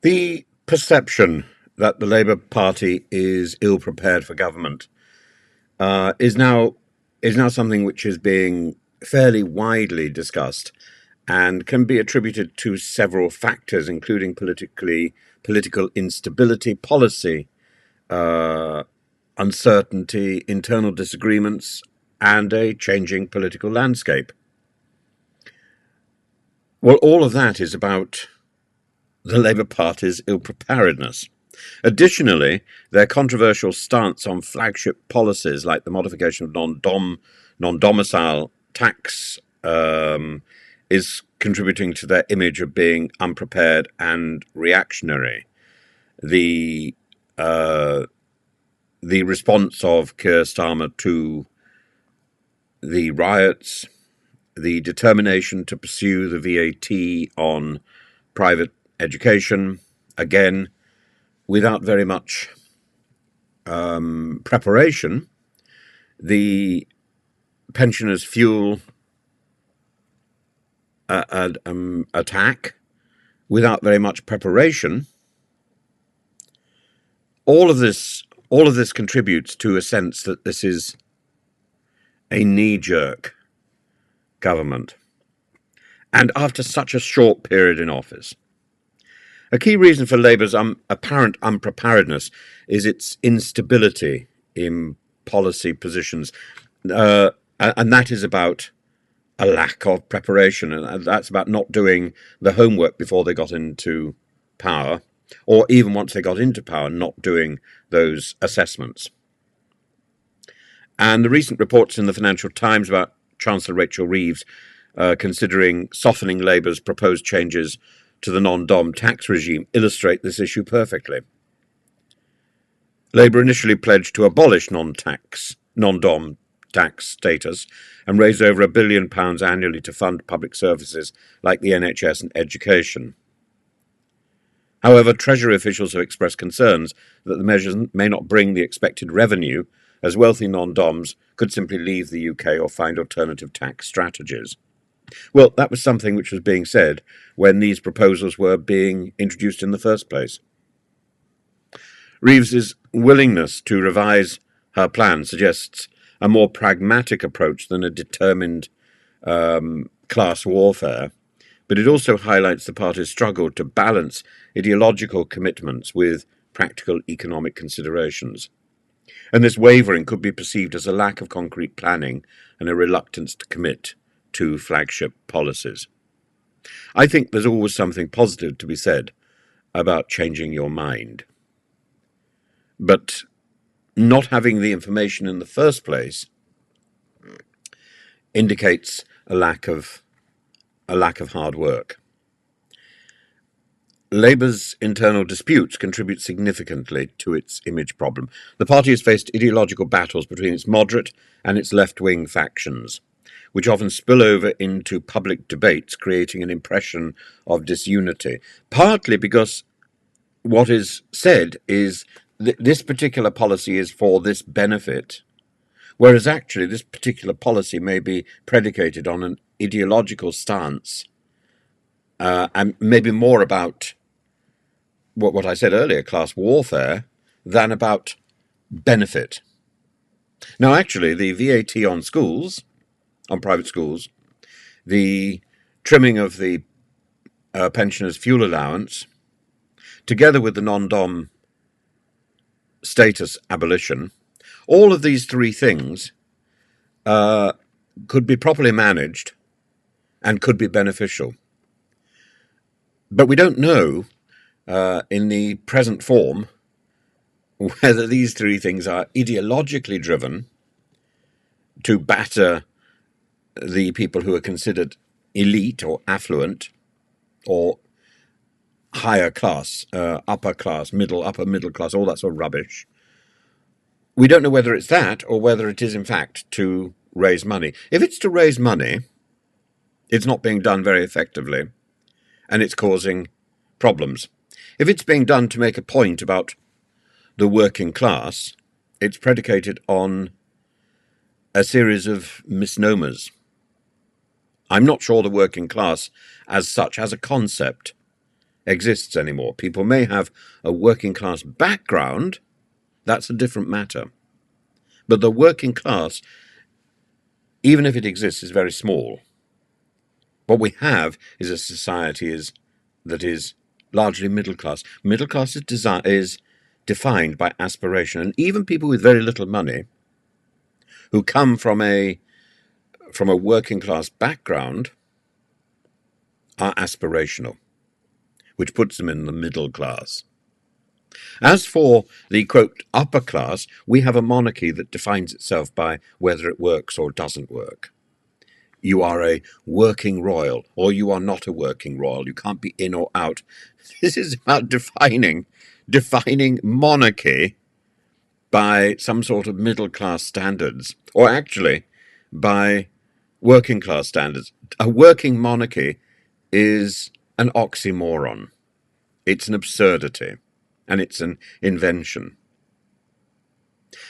The perception that the Labour Party is ill prepared for government is now something which is being fairly widely discussed and can be attributed to several factors, including political instability, policy uncertainty, internal disagreements, and a changing political landscape. Well, all of that is about the Labour Party's ill-preparedness. Additionally, their controversial stance on flagship policies like the modification of non-domicile tax is contributing to their image of being unprepared and reactionary. The response of Keir Starmer to the riots, the determination to pursue the VAT on private education, again, without very much preparation, the pensioners' fuel attack, without very much preparation. All of this contributes to a sense that this is a knee-jerk government, and after such a short period in office. A key reason for Labour's apparent unpreparedness is its instability in policy positions, and that is about a lack of preparation, and that's about not doing the homework before they got into power, or even once they got into power, not doing those assessments. And the recent reports in the Financial Times about Chancellor Rachel Reeves considering softening Labour's proposed changes to the non-dom tax regime illustrate this issue perfectly. Labour initially pledged to abolish non-dom tax status and raise over £1 billion annually to fund public services like the NHS and education. However, Treasury officials have expressed concerns that the measures may not bring the expected revenue, as wealthy non-doms could simply leave the UK or find alternative tax strategies. Well, that was something which was being said when these proposals were being introduced in the first place. Reeves's willingness to revise her plan suggests a more pragmatic approach than a determined class warfare, but it also highlights the party's struggle to balance ideological commitments with practical economic considerations. And this wavering could be perceived as a lack of concrete planning and a reluctance to commit to flagship policies. I think there's always something positive to be said about changing your mind. But not having the information in the first place indicates a lack of hard work. Labour's internal disputes contribute significantly to its image problem. The party has faced ideological battles between its moderate and its left-wing factions, which often spill over into public debates, creating an impression of disunity, partly because what is said is that this particular policy is for this benefit, whereas actually this particular policy may be predicated on an ideological stance and maybe more about what I said earlier, class warfare, than about benefit. Now, actually, the VAT on schools, on private schools, the trimming of the pensioners' fuel allowance, together with the non-dom status abolition, all of these three things could be properly managed and could be beneficial. But we don't know in the present form whether these three things are ideologically driven to batter the people who are considered elite or affluent or higher class, upper class, upper middle class, all that sort of rubbish. We don't know whether it's that or whether it is in fact to raise money. If it's to raise money, it's not being done very effectively and it's causing problems. If it's being done to make a point about the working class, it's predicated on a series of misnomers. I'm not sure the working class as such, as a concept, exists anymore. People may have a working class background, that's a different matter. But the working class, even if it exists, is very small. What we have is a society that is largely middle class. Middle class is defined by aspiration, and even people with very little money who come from a working class background are aspirational, which puts them in the middle class. As for the, quote, upper class, we have a monarchy that defines itself by whether it works or doesn't work. You are a working royal, or you are not a working royal. You can't be in or out. This is about defining monarchy by some sort of middle class standards, or actually by working class standards. A working monarchy is an oxymoron. It's an absurdity, and it's an invention.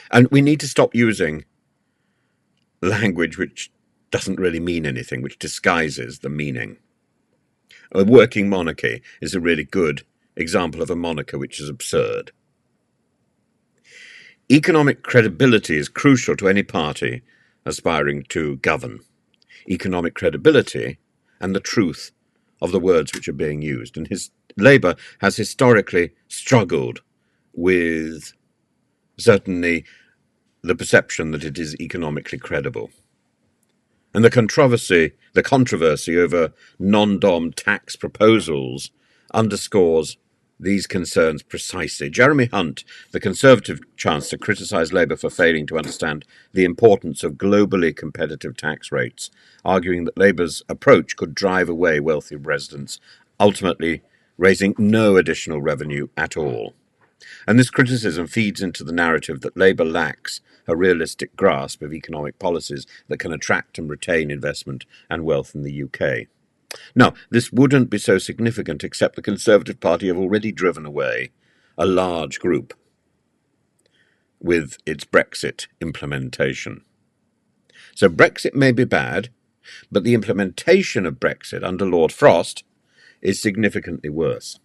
And we need to stop using language which doesn't really mean anything, which disguises the meaning. A working monarchy is a really good example of a monarchy which is absurd. Economic credibility is crucial to any party aspiring to govern. Economic credibility and the truth of the words which are being used. And Labour has historically struggled with certainly the perception that it is economically credible. And the controversy over non-dom tax proposals underscores these concerns precisely. Jeremy Hunt, the Conservative Chancellor, criticised Labour for failing to understand the importance of globally competitive tax rates, arguing that Labour's approach could drive away wealthy residents, ultimately raising no additional revenue at all. And this criticism feeds into the narrative that Labour lacks a realistic grasp of economic policies that can attract and retain investment and wealth in the UK. Now, this wouldn't be so significant except the Conservative Party have already driven away a large group with its Brexit implementation. So Brexit may be bad, but the implementation of Brexit under Lord Frost is significantly worse.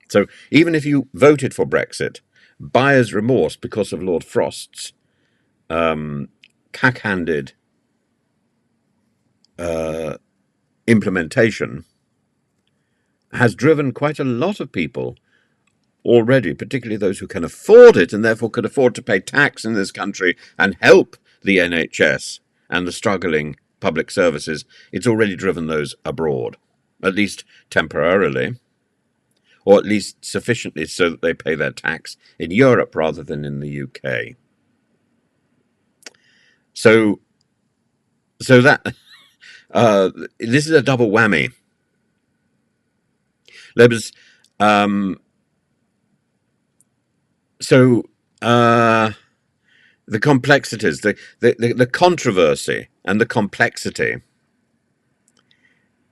So even if you voted for Brexit, buyer's remorse because of Lord Frost's cack-handed implementation has driven quite a lot of people already, particularly those who can afford it and therefore could afford to pay tax in this country and help the NHS and the struggling public services. It's already driven those abroad, at least temporarily, or at least sufficiently so that they pay their tax in Europe rather than in the UK. So that this is a double whammy. Labour's the complexities, the controversy and the complexity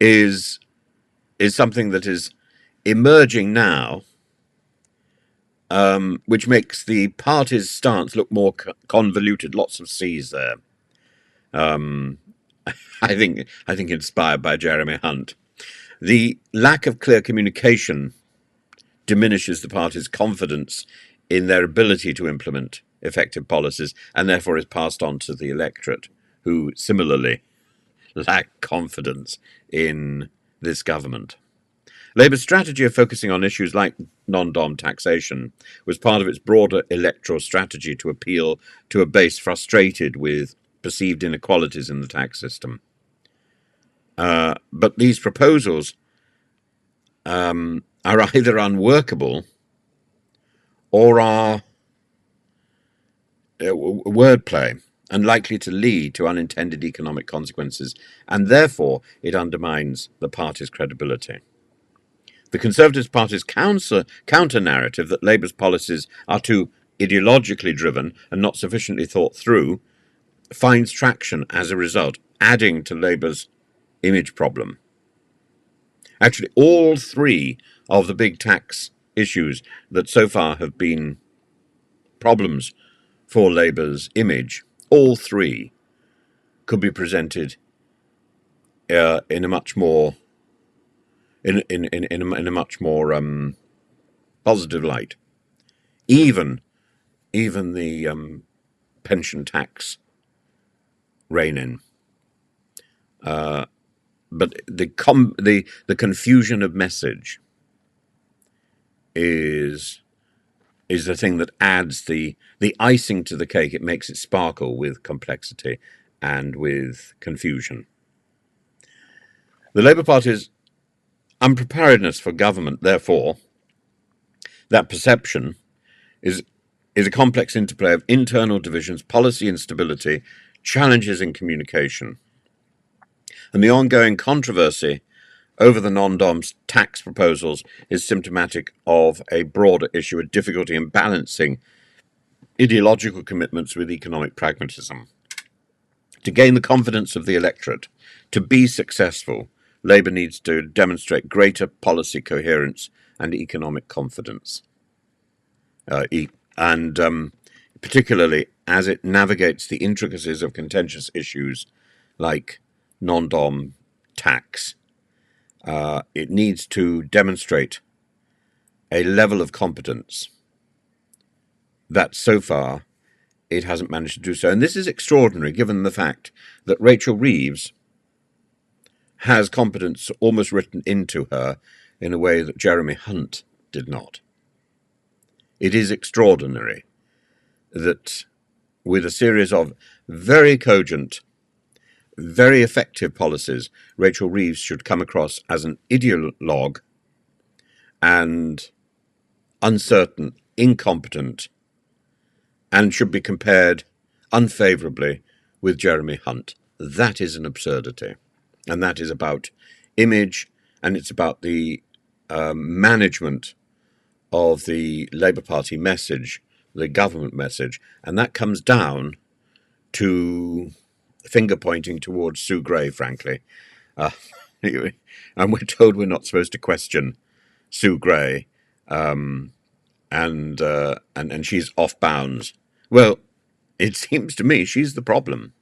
is something that is emerging now, which makes the party's stance look more convoluted. Lots of C's there. I think inspired by Jeremy Hunt. The lack of clear communication diminishes the party's confidence in their ability to implement effective policies, and therefore is passed on to the electorate, who similarly lack confidence in this government. Labour's strategy of focusing on issues like non-dom taxation was part of its broader electoral strategy to appeal to a base frustrated with perceived inequalities in the tax system. But these proposals are either unworkable or are wordplay and likely to lead to unintended economic consequences, and therefore it undermines the party's credibility. The Conservative Party's counter-narrative that Labour's policies are too ideologically driven and not sufficiently thought through finds traction as a result, adding to Labour's image problem. Actually, all three of the big tax issues that so far have been problems for Labour's image, all three could be presented in a much more in a much more positive light. Even the pension tax rein-in, but the confusion of message is the thing that adds the icing to the cake. It makes it sparkle with complexity and with confusion. The Labour Party's unpreparedness for government, therefore, that perception is a complex interplay of internal divisions, policy instability, challenges in communication. And the ongoing controversy over the non-DOM's tax proposals is symptomatic of a broader issue, a difficulty in balancing ideological commitments with economic pragmatism. To gain the confidence of the electorate, to be successful, Labour needs to demonstrate greater policy coherence and economic confidence. Particularly as it navigates the intricacies of contentious issues like non-dom tax, it needs to demonstrate a level of competence that so far it hasn't managed to do so. And this is extraordinary given the fact that Rachel Reeves has competence almost written into her in a way that Jeremy Hunt did not. It is extraordinary that with a series of very cogent, very effective policies, Rachel Reeves should come across as an ideologue and uncertain, incompetent, and should be compared unfavourably with Jeremy Hunt. That is an absurdity. And that is about image, and it's about the management of the Labour Party message, the government message, and that comes down to finger pointing towards Sue Gray, frankly. And we're told we're not supposed to question Sue Gray, and she's off bounds. Well, it seems to me she's the problem.